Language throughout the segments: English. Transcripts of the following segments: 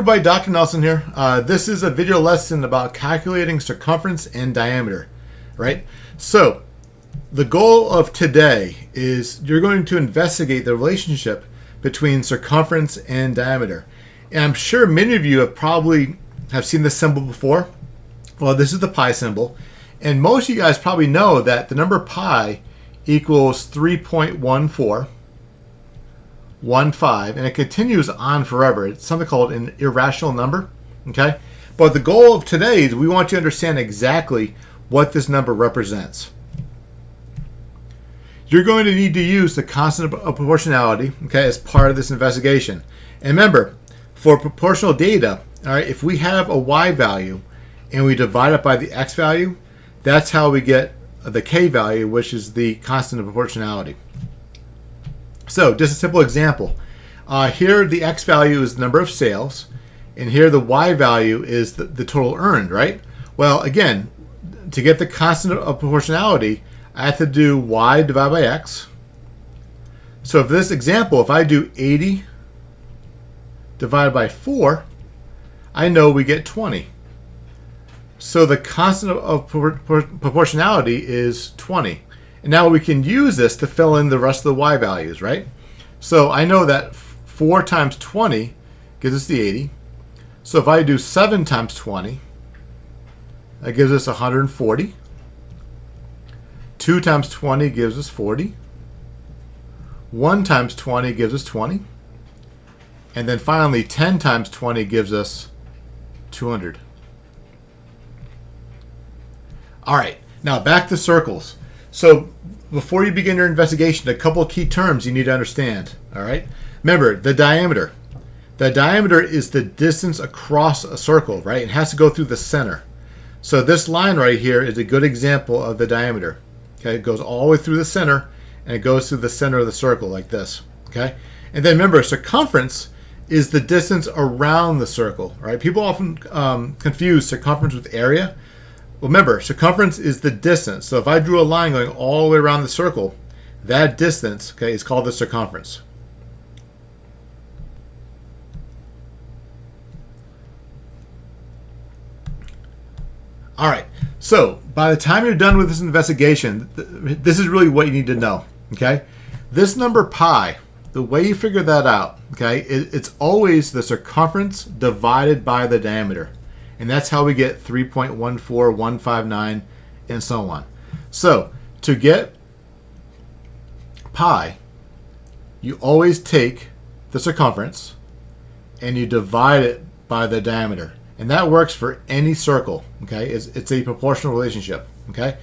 everybody, Dr. Nelson here. This is a video lesson about calculating circumference and diameter, right? So the goal of today is you're going to investigate the relationship between circumference and diameter. And I'm sure many of you probably have seen this symbol before. Well, this is the pi symbol. And most of you guys probably know that the number pi equals 3.1415, and it continues on forever. It's something called an irrational number, okay? But the goal of today is we want you to understand exactly what this number represents. You're going to need to use the constant of proportionality, okay, as part of this investigation. And remember, for proportional data, all right, if we have a y value and we divide it by the x value, that's how we get the k value, which is the constant of proportionality. So just a simple example. Here the x value is the number of sales, and here the y value is the total earned, right? Well, again, to get the constant of proportionality, I have to do y divided by x. So for this example, if I do 80 divided by 4, I know we get 20. So the constant of proportionality is 20. And now we can use this to fill in the rest of the y values, right? So I know that 4 times 20 gives us the 80. So if I do 7 times 20, that gives us 140. 2 times 20 gives us 40. 1 times 20 gives us 20. And then finally 10 times 20 gives us 200. All right, now back to circles. So before you begin your investigation, a couple of key terms you need to understand. All right, remember the diameter. The diameter is the distance across a circle, right? It has to go through the center. So this line right here is a good example of the diameter. Okay, it goes all the way through the center, and it goes through the center of the circle like this. Okay, and then remember, circumference is the distance around the circle, right? People often confuse circumference with area. Well, remember, circumference is the distance. So if I drew a line going all the way around the circle, that distance, okay, is called the circumference. All right, so by the time you're done with this investigation, this is really what you need to know, okay? This number pi, the way you figure that out, okay, it's always the circumference divided by the diameter. And that's how we get 3.14159 and so on. So to get pi, you always take the circumference and you divide it by the diameter. And that works for any circle, okay? It's a proportional relationship, okay?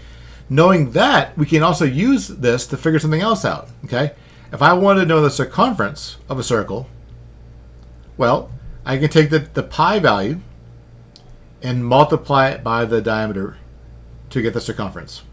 Knowing that, we can also use this to figure something else out, okay? If I want to know the circumference of a circle, well, I can take the pi value and multiply it by the diameter to get the circumference.